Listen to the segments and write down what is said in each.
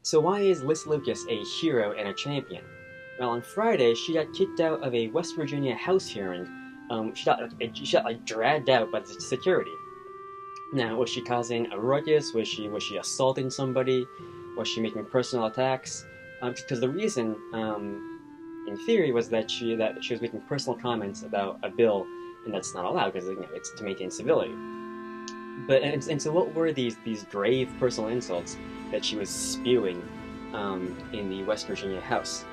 So why is Lissa Lucas a hero and a champion? Well, on Friday, she got kicked out of a West Virginia House hearing. She got dragged out by the security. Now, was she causing a ruckus? Was she assaulting somebody? Was she making personal attacks? Because the reason, in theory, was that she was making personal comments about a bill, and that's not allowed because it's to maintain civility. And so what were these grave personal insults that she was spewing in the West Virginia House?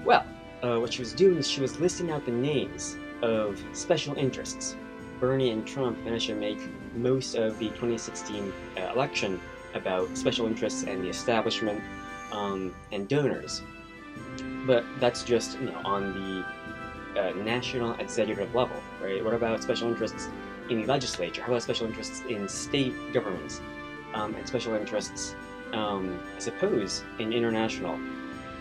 Well, what she was doing is she was listing out the names of special interests. Bernie and Trump managed to make most of the 2016 election about special interests and the establishment and donors. But that's just on the national executive level, right? What about special interests in the legislature? How about special interests in state governments and special interests, I suppose, in international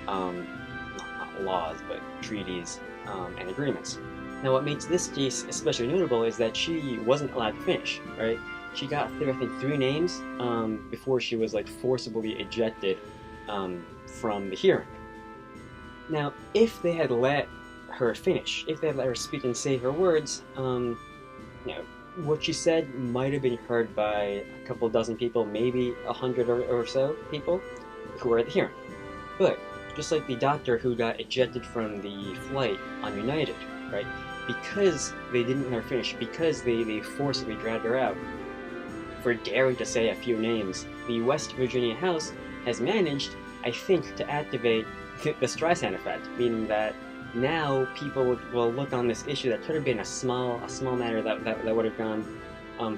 not laws, but treaties and agreements? Now, what makes this case especially notable is that she wasn't allowed to finish, right? She got through, I think, 3 names before she was forcibly ejected from the hearing. Now, if they had let her finish, if they had let her speak and say her words, what she said might have been heard by a couple dozen people, maybe 100 or so people who were at the hearing. But just like the doctor who got ejected from the flight on United, right? Because they didn't let her finish, because they forcibly dragged her out for daring to say a few names, the West Virginia House has managed, I think, to activate the Streisand effect, meaning that now people will look on this issue that could have been a small matter that would have gone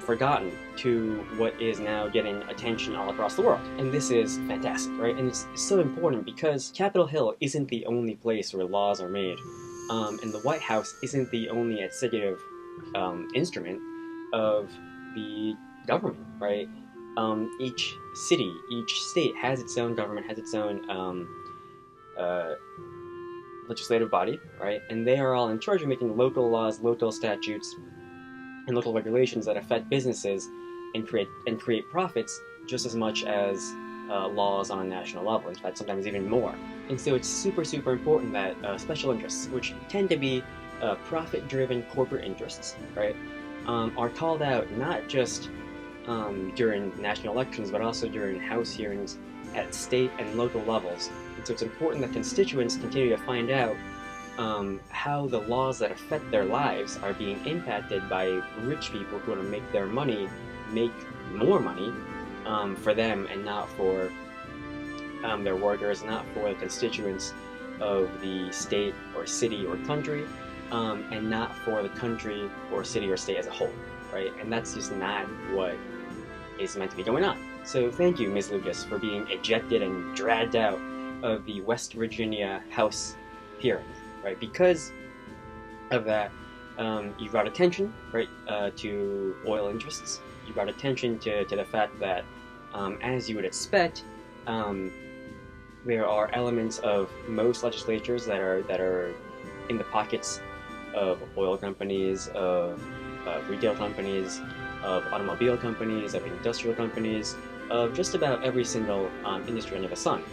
forgotten to what is now getting attention all across the world. And this is fantastic, right? And it's so important because Capitol Hill isn't the only place where laws are made, and the White House isn't the only executive instrument of the government, right? Each city, each state has its own government, has its own legislative body, right? And they are all in charge of making local laws, local statutes, and local regulations that affect businesses and create profits just as much as laws on a national level. In fact, sometimes even more. And so it's super important that special interests, which tend to be profit-driven corporate interests, right, are called out not just during national elections, but also during House hearings at state and local levels. And so it's important that constituents continue to find out how the laws that affect their lives are being impacted by rich people who want to make their money make more money for them and not for their workers, not for the constituents of the state or city or country, and not for the country or city or state as a whole, right? And that's just not what is meant to be going on. So thank you, Ms. Lucas, for being ejected and dragged out of the West Virginia House hearing, right? Because of that, you brought attention, right, to oil interests. You brought attention to the fact that, as you would expect, there are elements of most legislatures that are in the pockets of oil companies, of retail companies, of automobile companies, of industrial companies, of just about every single industry under the sun.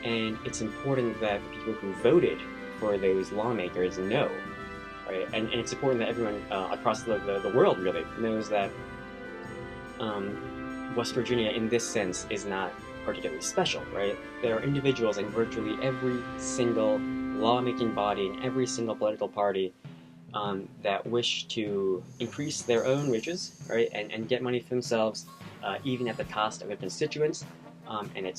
And it's important that the people who voted for those lawmakers know, right? And it's important that everyone across the world really knows that West Virginia, in this sense, is not particularly special, right? There are individuals in virtually every single lawmaking body in every single political party that wish to increase their own riches, right, and get money for themselves, even at the cost of their constituents. And it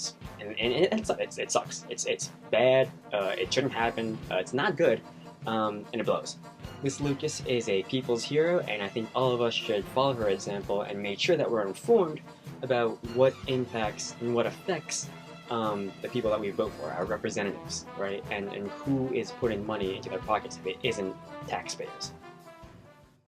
sucks. It's bad. It shouldn't happen. It's not good, and it blows. Miss Lucas is a people's hero, and I think all of us should follow her example and make sure that we're informed about what impacts and what affects the people that we vote for, our representatives, right? And who is putting money into their pockets if it isn't taxpayers.